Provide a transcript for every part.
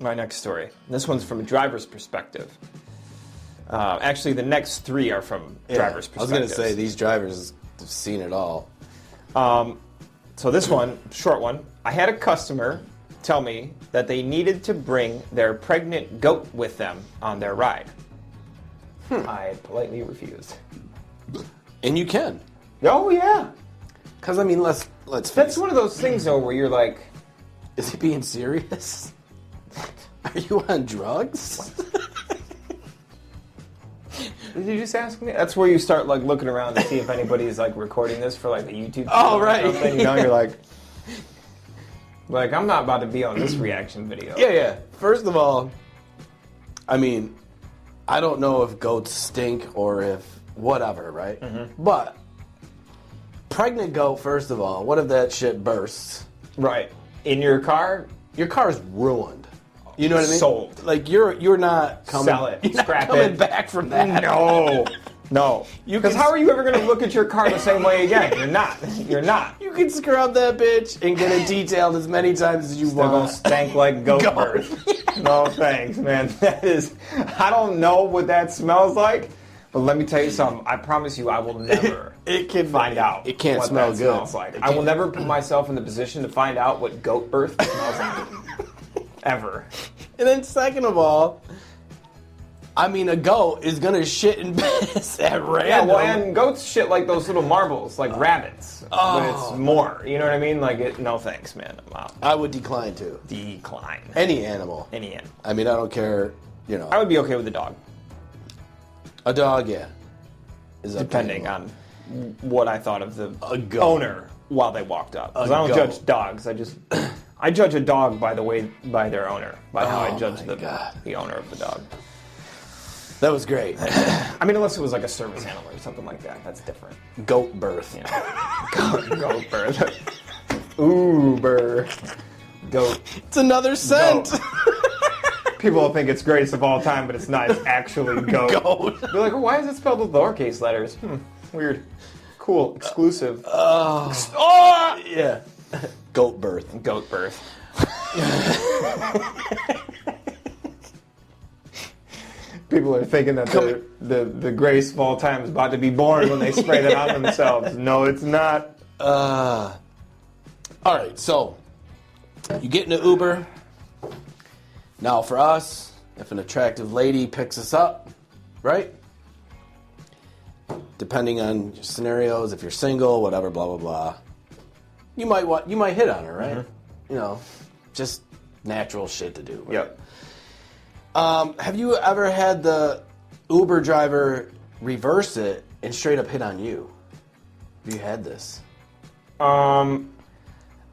My next story. This one's from a driver's perspective. Actually, the next three are from driver's perspectives. I was going to say, these drivers have seen it all. So this one, short one. I had a customer tell me that they needed to bring their pregnant goat with them on their ride. I politely refused. And you can. Oh, yeah. Because, I mean, let's That's one of those things, though, where you're like... Is he being serious? Are you on drugs? Did you just ask me? That's where you start like looking around to see if anybody's like recording this for like the YouTube. Oh, right. Or something. You know, you're like I'm not about to be on this reaction video. Yeah. First of all, I mean, I don't know if goats stink or if whatever, right? Mm-hmm. But pregnant goat, first of all, what if that shit bursts? Right. In your car? Your car's ruined. You know what I mean? Sold. Like you're not coming. Sell it. You're Scrap not coming it. back from that. No. Because how are you ever going to look at your car the same way again? You're not. You can scrub that bitch and get it detailed as many times as you want. They're going to stank like goat birth. No thanks, man. I don't know what that smells like, but let me tell you something. I promise you I will never find out. It can't what smell that good. Smells like. I will never put myself in the position to find out what goat birth smells like. Ever. And then second of all, I mean, a goat is going to shit and piss at random. Yeah, well, and goats shit like those little marbles, like rabbits. But it's more. You know what I mean? Like, no thanks, man. I would decline to. Decline. Any animal. Any animal. I mean, I don't care, you know. I would be okay with a dog. A dog, yeah. Depending on what I thought of the owner while they walked up. Because I don't judge dogs. I judge a dog by their owner, by how I judge the owner of the dog. That was great. I mean, unless it was like a service animal or something like that. That's different. Goat birth. Yeah. Goat birth. Uber. Goat. It's another scent. People will think it's greatest of all time, but it's not. It's actually goat. They're like, why is it spelled with lowercase letters? Weird. Cool. Exclusive. Yeah. Goat birth. Goat birth. People are thinking that the greatest of all time is about to be born when they spray that on themselves. No, it's not. All right, so you get in an Uber. Now, for us, if an attractive lady picks us up, right? Depending on your scenarios, if you're single, whatever, blah blah blah, you might hit on her, right? Mm-hmm. You know, just natural shit to do. Right? Yep. Have you ever had the Uber driver reverse it and straight up hit on you? Have you had this? Not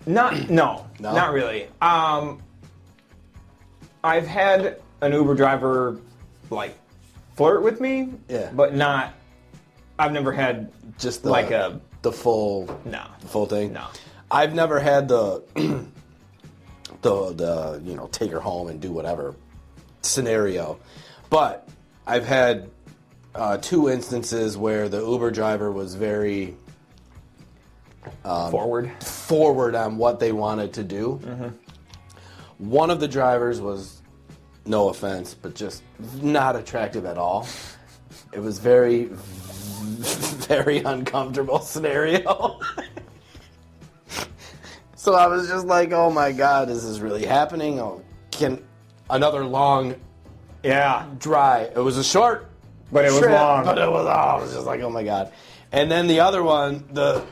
really. I've had an Uber driver like flirt with me, but not. I've never had just the full thing. No, I've never had the take her home and do whatever scenario, but I've had 2 instances where the Uber driver was very forward on what they wanted to do. Mm-hmm. One of the drivers was, no offense, but just not attractive at all. It was very, very uncomfortable scenario. So I was just like, oh my God, is this really happening? Oh, can another long drive. It was a short but it was long. But I was just like, oh my God. And then the other one, the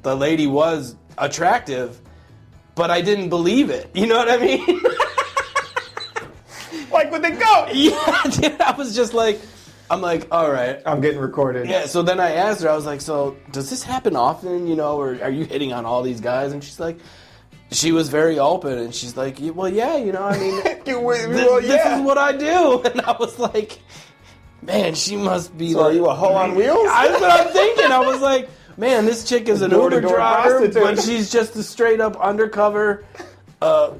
lady was attractive, but I didn't believe it. You know what I mean? Like with the goat. Yeah, dude, I was just like, I'm like, all right. I'm getting recorded. Yeah, so then I asked her, I was like, so does this happen often, you know, or are you hitting on all these guys? And she's like, she was very open, and she's like, well, yeah, you know, I mean, this is what I do. And I was like, man, she must be are you a hoe on wheels? That's what I'm thinking. I was like, man, this chick is an Uber driver, prostitute. But she's just a straight up undercover. I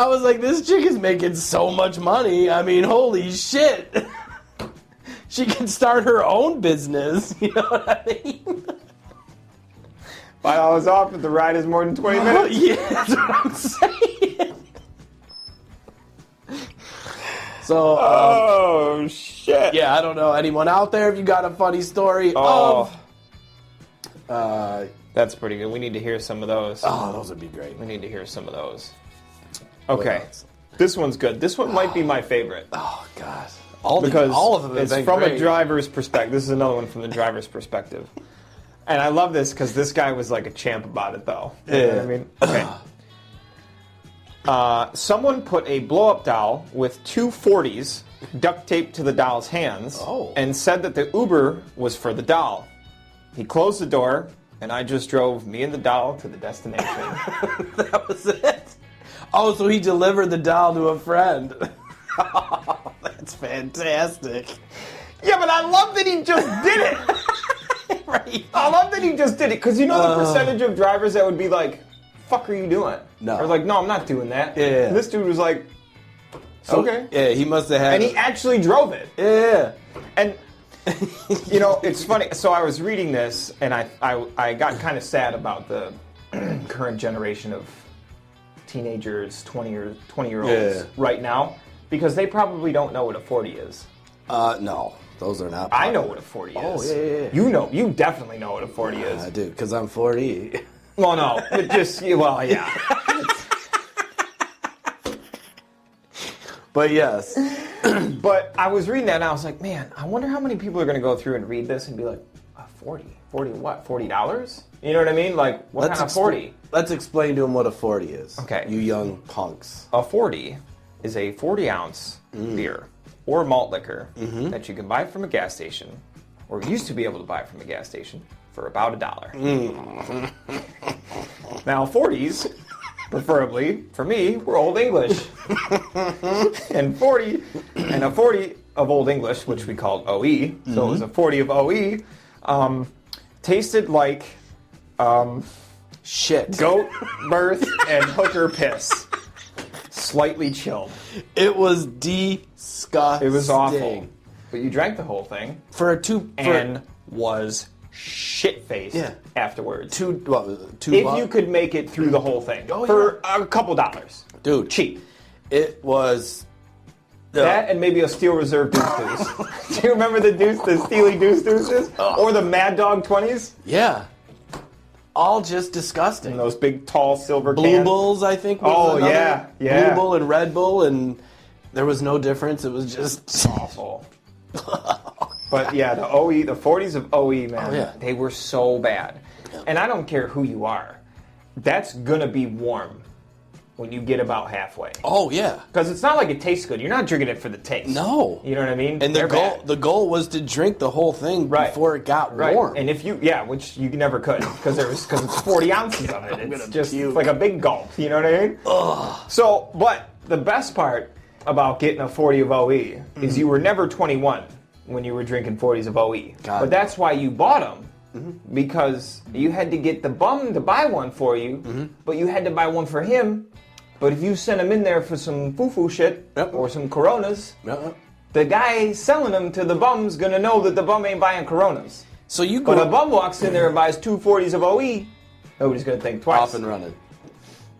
was like, this chick is making so much money. I mean, holy shit. She can start her own business. You know what I mean? $5 off if the ride is more than 20 minutes. Yeah, that's what I'm saying. So, Oh, shit. yeah, I don't know. Anyone out there, if you got a funny story Oh. of... That's pretty good. We need to hear some of those. Oh, those would be great. We need to hear some of those. Okay. This one's good. This one might be my favorite. Oh, God. Because all of them have it's been from great. a driver's perspective. This is another one from the driver's perspective. And I love this because this guy was like a champ about it, though. You know what I mean? Okay. Someone put a blow-up doll with 2 40s duct taped to the doll's hands and said that the Uber was for the doll. He closed the door, and I just drove me and the doll to the destination. That was it? Oh, so he delivered the doll to a friend. Oh, that's fantastic. Yeah, but I love that he just did it. Right. I love that he just did it, because you know the percentage of drivers that would be like, fuck are you doing? No. Or like, no, I'm not doing that. Yeah. And this dude was like, okay. Yeah, he must have had... And he actually drove it. Yeah. And, you know, it's funny. So I was reading this, and I got kind of sad about the current generation of teenagers, 20-year-olds right now, because they probably don't know what a 40 is. No. Those are not popular. I know what a 40 is. Oh, yeah. You definitely know what a 40 is. I do, because I'm 40. Well, no, it just, well, yeah. But yes. But I was reading that and I was like, man, I wonder how many people are going to go through and read this and be like, 40? 40 what? $40? You know what I mean? Like, what kind of 40? Let's explain to them what a 40 is. Okay. You young punks. A 40 is a 40-ounce beer or malt liquor that you can buy from a gas station, or used to be able to buy from a gas station, for about $1. Now, 40s, preferably, for me, were Old English. and a 40 of Old English, which we called OE, so it was a 40 of OE, tasted like shit. Goat, birth, and hooker piss. Slightly chilled. It was disgusting. It was awful. But you drank the whole thing. And was shit-faced afterwards. If you could make it through the whole thing. For a couple dollars. Dude. Cheap. It was... That and maybe a Steel Reserve Deuce Deuce. Do you remember the Steely Deuce Deuces? Or the Mad Dog 20s? Yeah. All just disgusting. And those big, tall silver Blue cans. Bulls, I think, was another. Yeah. Blue Bull and Red Bull, and there was no difference. It was just... awful. But yeah, the 40s of OE, man, they were so bad. Yeah. And I don't care who you are. That's going to be warm when you get about halfway. Oh, yeah. Because it's not like it tastes good. You're not drinking it for the taste. No. You know what I mean? And the goal was to drink the whole thing before it got warm. And if you, which you never could, because it's 40 ounces of it. It's just like a big gulp. You know what I mean? Ugh. So, but the best part about getting a 40 of OE is you were never 21 when you were drinking 40s of OE. But that's why you bought them, because you had to get the bum to buy one for you, but you had to buy one for him. But if you send him in there for some foo-foo shit or some Coronas, the guy selling them to the bum's gonna know that the bum ain't buying Coronas. So you But a bum walks in there and buys 2 40s of OE, nobody's gonna think twice. Off and running.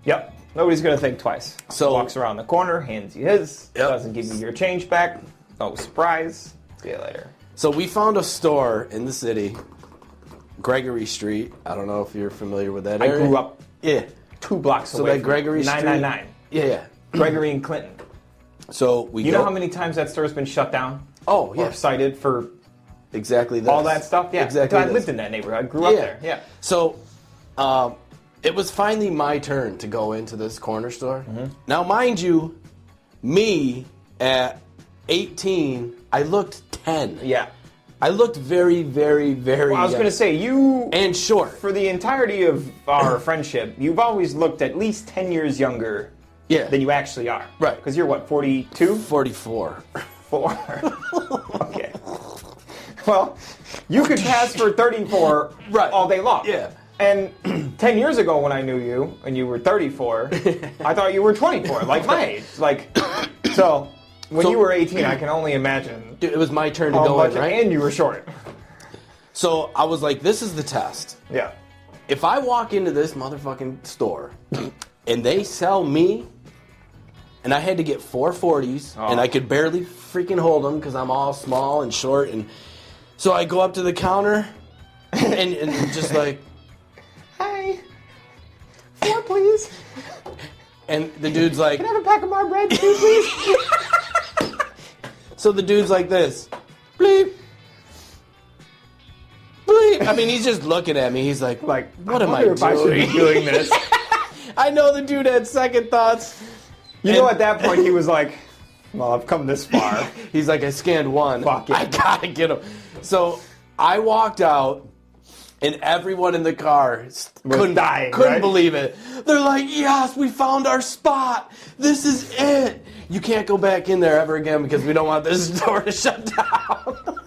Yep. Nobody's gonna think twice. So walks around the corner, hands you his, doesn't give you your change back. No surprise. See you later. So we found a store in the city, Gregory Street. I don't know if you're familiar with that area. I grew up 2 blocks away. So that Gregory Street. 999. Yeah. Gregory and Clinton. So you know how many times that store's been shut down? Oh, yeah. Or cited for exactly this. all that stuff? Yeah. Exactly. I lived in that neighborhood. I grew up there. Yeah. So it was finally my turn to go into this corner store. Now, mind you, me at 18, I looked 10. Yeah. I looked very, very, very Well, I was going to say, you... And short. For the entirety of our friendship, you've always looked at least 10 years younger than you actually are. Right. Because you're what, 42? 44. 4. Okay. Well, you could pass for 34 all day long. Yeah. And 10 years ago when I knew you, and you were 34, I thought you were 24, like my age. So... When you were 18, I can only imagine. Dude, it was my turn to go in, right? And you were short. So I was like, this is the test. Yeah. if I walk into this motherfucking store and they sell me, and I had to get 4 40s, and I could barely freaking hold them because I'm all small and short, and so I go up to the counter and just like, hi, 4 please. And the dude's like, can I have a pack of more bread too, please? So the dude's like this, bleep, bleep. I mean, he's just looking at me. He's like, what am I doing? I should be doing this. I know the dude had second thoughts. You know, at that point, he was like, well, I've come this far. He's like, I scanned 1. Fuck it. I gotta get him. So I walked out, and everyone in the car couldn't believe it. They're like, yes, we found our spot. This is it. You can't go back in there ever again because we don't want this store to shut down.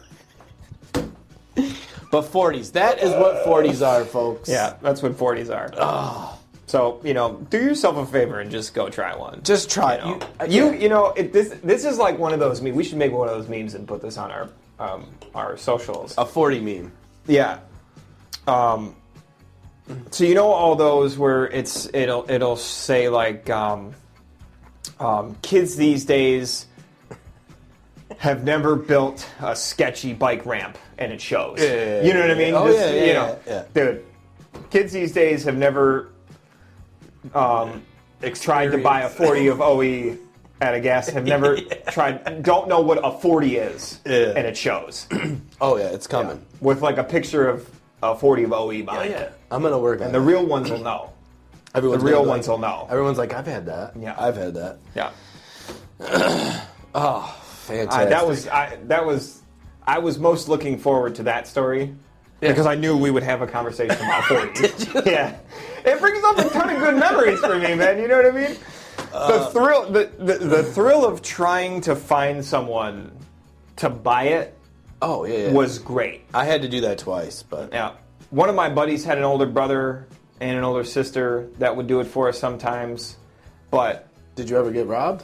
But 40s, that is what 40s are, folks. Yeah, that's what 40s are. Oh. So, do yourself a favor and just go try one. Just try it. This is like one of those memes. We should make one of those memes and put this on our socials. A 40 meme. Yeah. So all those where it'll say like kids these days have never built a sketchy bike ramp and it shows. Yeah. You know what I mean? Oh, yeah. Dude, kids these days have never tried to buy a 40 of OE at a gas, have never don't know what a 40 is, and it shows. Oh yeah, it's coming. Yeah. With like a picture of a 40 of OE behind it. I'm gonna work on it. And the real ones will know. The real ones will know. Everyone's like, I've had that. Yeah. I've had that. Yeah. Oh, fantastic. I was most looking forward to that story because I knew we would have a conversation about 40s. Yeah. It brings up a ton of good memories for me, man. You know what I mean? The thrill of trying to find someone to buy it was great. I had to do that twice, but yeah. One of my buddies had an older brother and an older sister that would do it for us sometimes, but did you ever get robbed?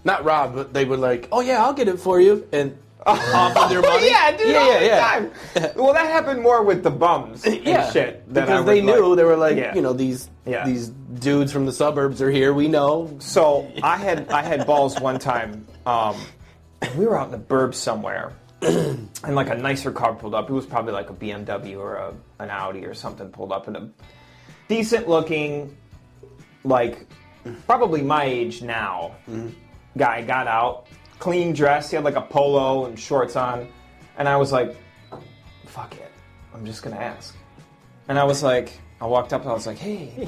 Not robbed, but they would like, oh yeah, I'll get it for you, and offer their money. Yeah, dude, all the time. Well, that happened more with the bums and shit. Because they knew, they were like, these dudes from the suburbs are here, we know. So I had balls one time. We were out in the burbs somewhere, and like a nicer car pulled up. It was probably like a BMW or an Audi or something pulled up, and a decent looking, like probably my age now, guy got out. Clean dress, he had like a polo and shorts on, and I was like, fuck it, I'm just gonna ask. And I was like, I walked up and I was like, hey, can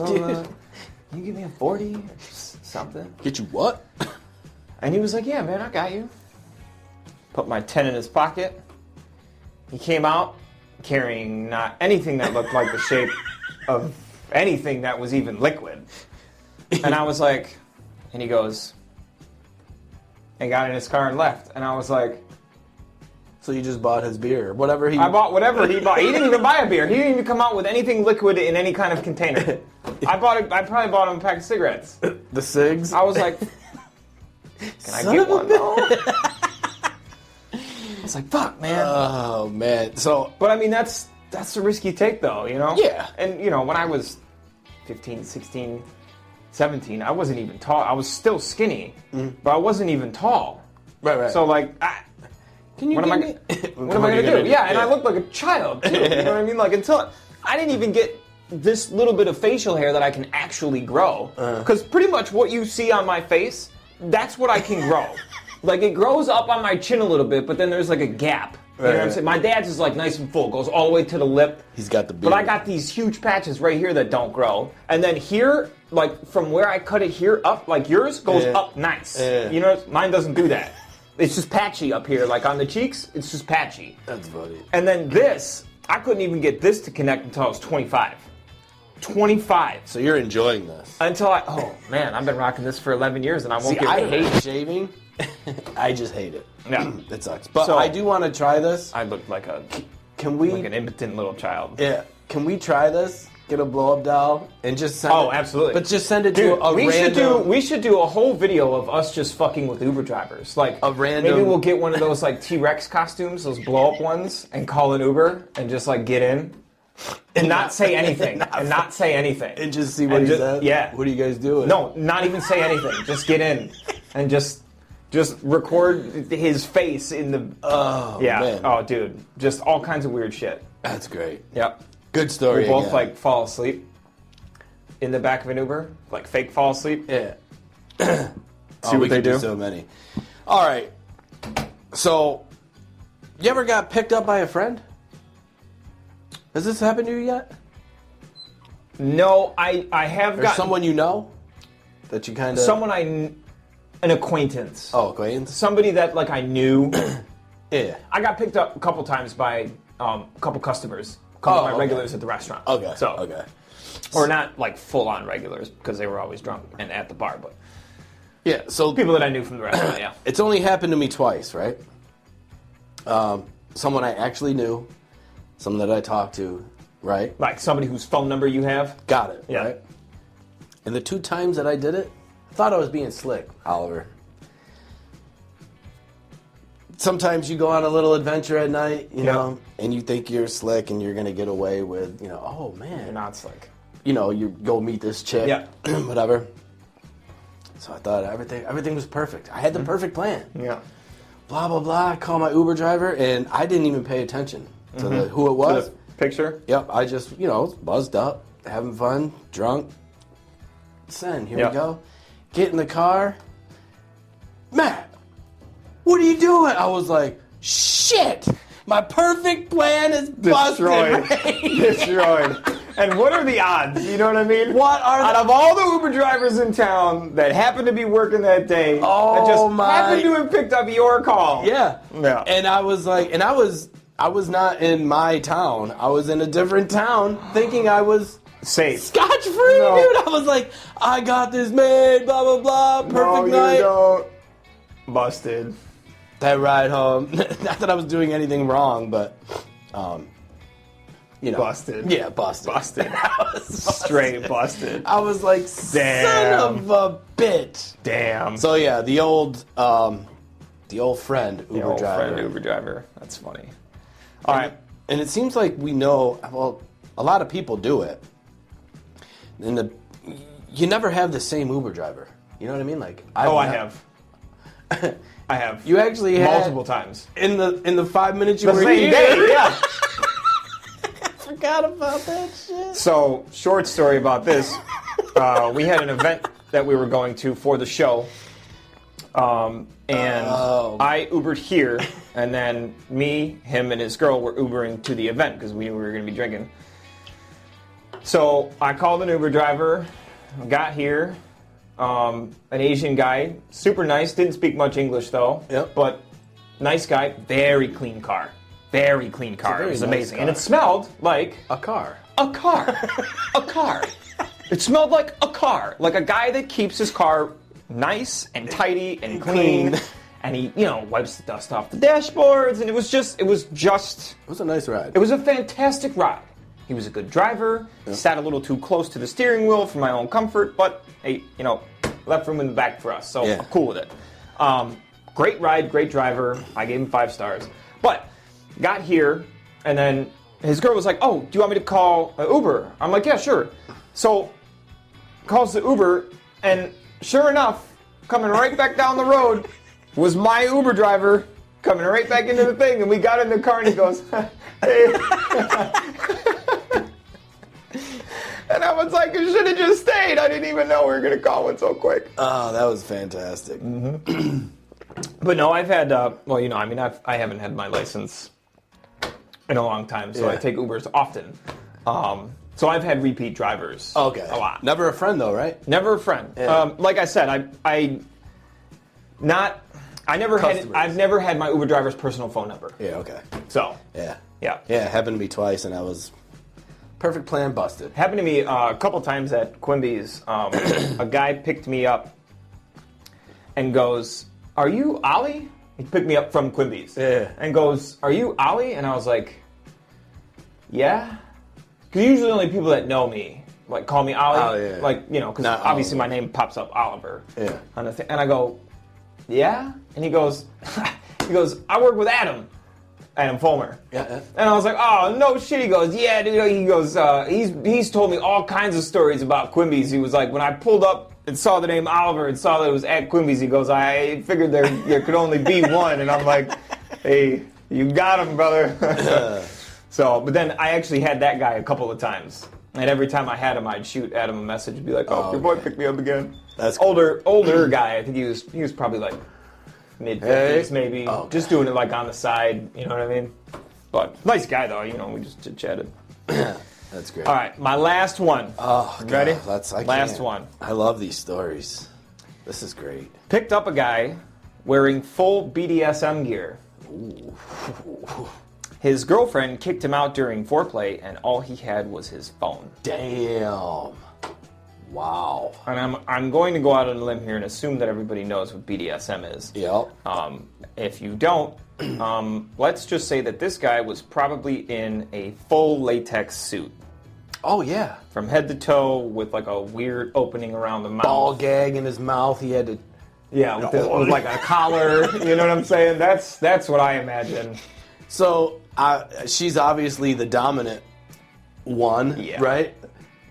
you give me a 40 or something? Get you what? And he was like, yeah, man, I got you. Put my 10 in his pocket. He came out carrying not anything that looked like the shape of anything that was even liquid. And I was like, and he goes, and got in his car and left. And I was like, so you just bought his beer, I bought whatever he bought. He didn't even buy a beer. He didn't even come out with anything liquid in any kind of container. I probably bought him a pack of cigarettes. The cigs? I was like, can I get one though? I was like, fuck, man. Oh man. So, but I mean, that's a risky take though, Yeah. And when I was 15, 16, 17, I wasn't even tall. I was still skinny, but I wasn't even tall. Right. So like, what am I going to do? Yeah, and I looked like a child too. You know what I mean? Like until I didn't even get this little bit of facial hair that I can actually grow. Because pretty much what you see on my face, that's what I can grow. Like it grows up on my chin a little bit, but then there's like a gap. You know what I'm saying? My dad's is like nice and full, goes all the way to the lip. He's got the beard. But I got these huge patches right here that don't grow. And then here, like from where I cut it here up, like yours goes up nice. Mine doesn't do that. It's just patchy up here. Like on the cheeks, it's just patchy. That's funny. And then this, I couldn't even get this to connect until I was 25. 25. So you're enjoying this. Until I've been rocking this for 11 years and I won't get rid of it. I hate shaving. I just hate it. Yeah. It sucks. But I do want to try this. I look like an impotent little child. Yeah. Can we try this? Get a blow-up doll and just send it. Oh, absolutely. But just send it to a random... We should do a whole video of us just fucking with Uber drivers. Like a random... Maybe we'll get one of those like T-Rex costumes, those blow-up ones, and call an Uber and just like get in. and not say anything. And not say anything. And just see what he says? Yeah. What are you guys doing? No, not even say anything. Just get in and just record his face in the... Oh, yeah. man. Oh, dude. Just all kinds of weird shit. That's great. Yep. Good story. We both, again. like, fall asleep in the back of an Uber. Like, fake fall asleep. Yeah. See what they do? So many. All right. So, you ever got picked up by a friend? Has this happened to you yet? No, I have Or got someone you know that you kind of... someone an acquaintance. Oh, acquaintance? Somebody that, like, I knew. Yeah. I got picked up a couple times by a couple customers, a couple of my regulars at the restaurant. Okay. So, okay. or not like full-on regulars because they were always drunk and at the bar, but Yeah, so... people that I knew from the restaurant, yeah. It's only happened to me twice, right? Someone I actually knew, someone that I talked to, right? Like somebody whose phone number you have. Got it, Yeah. right? And the 2 times that I did it, I thought I was being slick, Oliver. Sometimes you go on a little adventure at night, you know, and you think you're slick and you're going to get away with, you know, oh, man. You're not slick. You know, you go meet this chick, Yeah. whatever. So I thought everything was perfect. I had the perfect plan. Yeah. Blah, blah, blah. I call my Uber driver, and I didn't even pay attention to who it was. To the picture? Yep, I just, you know, buzzed up, having fun, drunk. Send, here we go. Get in the car. Matt, what are you doing? I was like, shit, my perfect plan is busted. Destroyed. And what are the odds? You know what I mean? What are out of all the Uber drivers in town that happened to be working that day, that just happened to have picked up your call? Yeah. Yeah. And I was like, I was not in my town. I was in a different town thinking I was safe. Scotch-free, No. dude. I was like, I got this made, blah, blah, blah, perfect night. You don't. Busted. That ride home, not that I was doing anything wrong, but, you know. Busted. Yeah, busted. Busted. I was busted. Straight busted. I was like, Damn. son of a bitch. Damn. So yeah, the old friend Uber The old driver. friend Uber driver. That's funny. All right. And it seems like we know, well, a lot of people do it. And you never have the same Uber driver. You know what I mean? Like, I have. I have. You actually had multiple times. In the 5 minutes you The were same here. day, yeah. Forgot about that shit. So, short story about this. We had an event that we were going to for the show. And I Ubered here, and then me, him, and his girl were Ubering to the event because we knew we were going to be drinking. So I called an Uber driver, got here, an Asian guy, super nice, didn't speak much English though, but nice guy, very clean car. Very clean car. It was amazing. And it smelled like a car. A car. A car. It smelled like a car. Like a guy that keeps his car nice and tidy and clean. And he, you know, wipes the dust off the dashboards. And it was a nice ride. It was a fantastic ride. He was a good driver. He sat a little too close to the steering wheel for my own comfort, but hey, you know, left room in the back for us, so I'm cool with it. Great ride, great driver. I gave him 5 stars. But got here, and then his girl was like, "Oh, do you want me to call an Uber?" I'm like, "Yeah, sure." So calls the Uber, and sure enough, coming right back down the road was my Uber driver coming right back into the thing, and we got in the car, and he goes, "Hey." And I was like, you should have just stayed. I didn't even know we were going to call one so quick. Oh, that was fantastic. Mm-hmm. But no, I've had, well, you know, I mean, I haven't had my license in a long time, so I take Ubers often. So I've had repeat drivers a lot. Never a friend, though, right? Never a friend. Yeah. Like I said, I've never had my Uber driver's personal phone number. Yeah, okay. So. Yeah. Yeah. Yeah, it happened to me twice, and I was... Perfect plan busted. Happened to me a couple times at Quimby's. A guy picked me up and goes, "Are you Ollie?" He picked me up from Quimby's. Yeah. And goes, "Are you Ollie?" And I was like, "Yeah." Because usually only people that know me like call me Ollie. Oh, yeah. Like, you know, because obviously my name pops up Oliver. Yeah. On the thing. And I go, "Yeah?" And he goes, "I work with Adam." Adam Fulmer. Yeah. And I was like, oh, no shit. He goes, yeah, dude. He goes, he's told me all kinds of stories about Quimby's. He was like, when I pulled up and saw the name Oliver and saw that it was at Quimby's, he goes, I figured there could only be one. And I'm like, hey, you got him, brother. So, but then I actually had that guy a couple of times. And every time I had him, I'd shoot Adam a message and be like, oh, your boy picked me up again. That's cool. Older guy. I think he was probably like mid-50s maybe. Oh, just doing it like on the side, you know what I mean? But nice guy though, you know, we just chit-chatted. That's great. All right, my last one. Oh, God, ready? Last one. I love these stories. This is great. Picked up a guy wearing full BDSM gear. Ooh. His girlfriend kicked him out during foreplay, and all he had was his phone. Damn. Wow. And I'm going to go out on a limb here and assume that everybody knows what BDSM is. Yep. If you don't, let's just say that this guy was probably in a full latex suit. Oh, yeah. From head to toe with like a weird opening around the mouth. Ball gag in his mouth. He had to... Yeah, with like a collar. You know what I'm saying? That's what I imagine. So, she's obviously the dominant one, right?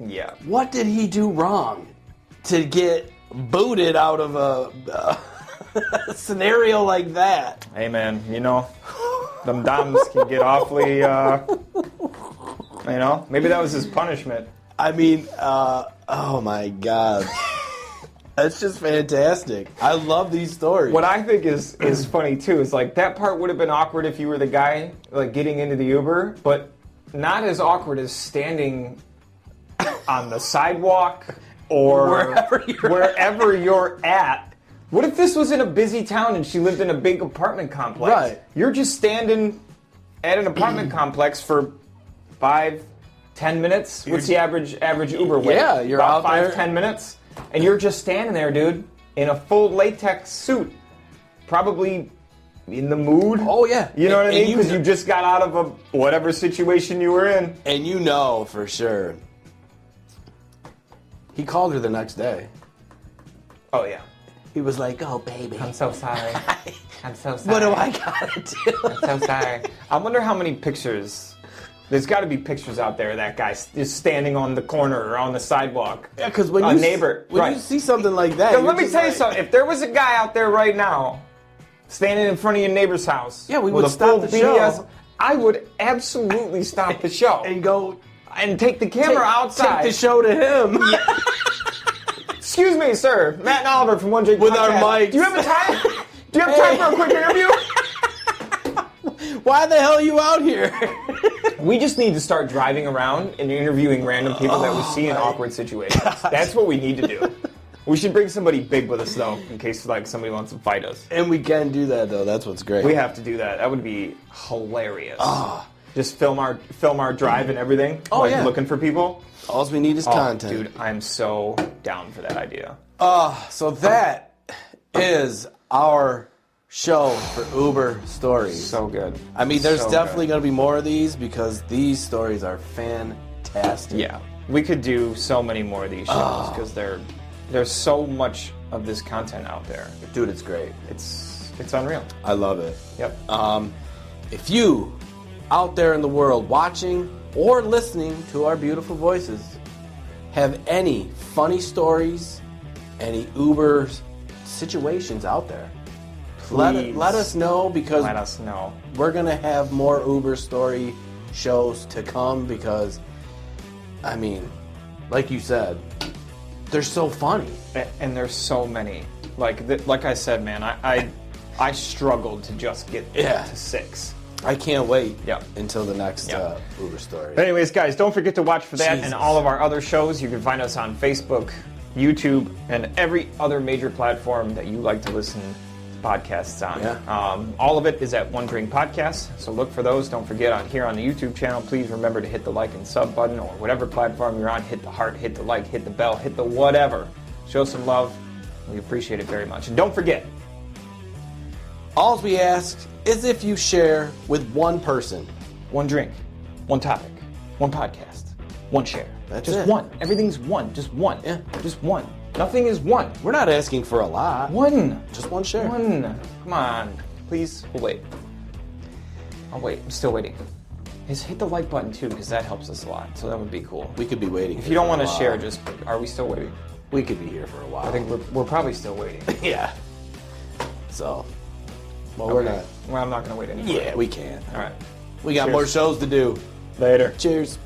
Yeah. What did he do wrong to get booted out of a scenario like that? Hey, man, you know, them doms can get awfully, you know, maybe that was his punishment. I mean, oh my God. That's just fantastic. I love these stories. What I think is funny, too, is like that part would have been awkward if you were the guy like getting into the Uber, but not as awkward as standing on the sidewalk or wherever you're at. What if this was in a busy town and she lived in a big apartment complex? Right. You're just standing at an apartment complex for 5-10 minutes. What's the average Uber wait? Yeah, you're about out there 5-10 minutes. And you're just standing there, dude, in a full latex suit. Probably in the mood. Oh, yeah. You know what I mean? Because you just got out of a whatever situation you were in. And you know for sure. He called her the next day. Oh, yeah. He was like, oh, baby. I'm so sorry. I'm so sorry. What do I gotta do? I'm so sorry. I wonder how many pictures... There's got to be pictures out there of that guy just standing on the corner or on the sidewalk. Yeah, because when you see something like that... So let me tell you something. If there was a guy out there right now standing in front of your neighbor's house... Yeah, we would stop the show. I would absolutely stop the show. And go... And take the camera outside. Take the show to him. Yeah. Excuse me, sir. Matt and Oliver from One Jake With Podcast. our mics. Do you have time? Do you have time for a quick interview? Why the hell are you out here? We just need to start driving around and interviewing random people that we see in awkward situations. That's what we need to do. We should bring somebody big with us, though, in case like somebody wants to fight us. And we can do that, though. That's what's great. We have to do that. That would be hilarious. Just film our drive and everything. Looking for people. All we need is content. Dude, I'm so down for that idea. So that is our show for Uber stories. So good. I mean, there's definitely going to be more of these because these stories are fantastic. Yeah. We could do so many more of these shows because there's so much of this content out there. Dude, it's great. It's unreal. I love it. Yep. If you out there in the world watching or listening to our beautiful voices have any funny stories, any Uber situations out there, let us know because let us know. We're going to have more Uber story shows to come because, I mean, like you said, they're so funny. And there's so many. Like I said, man, I struggled to just get to 6. I can't wait Yep. until the next Uber story. Anyways, guys, don't forget to watch for that Jesus. and all of our other shows. You can find us on Facebook, YouTube, and every other major platform that you like to listen to podcasts on. Yeah. All of it is at One Drink Podcast, so look for those. Don't forget here on the YouTube channel, please remember to hit the like and sub button, or whatever platform you're on, hit the heart, hit the like, hit the bell, hit the whatever. Show some love. We appreciate it very much. And don't forget, all we ask is if you share with one person. one drink, one topic, one podcast, one share. That's just it. one. Everything's one. Just one. Yeah. Just one. Nothing is one. We're not asking for a lot. One. Just one share. One. Come on. Please. We'll wait. Oh wait, I'm still waiting. Just hit the like button too, because that helps us a lot. So that would be cool. We could be waiting. If you don't want to share, just are we still waiting? We could be here for a while. I think we're probably still waiting. Yeah. So, well, we're not. Well, I'm not gonna wait anymore. Yeah, we can. All right. We got Cheers. more shows to do. Later. Cheers.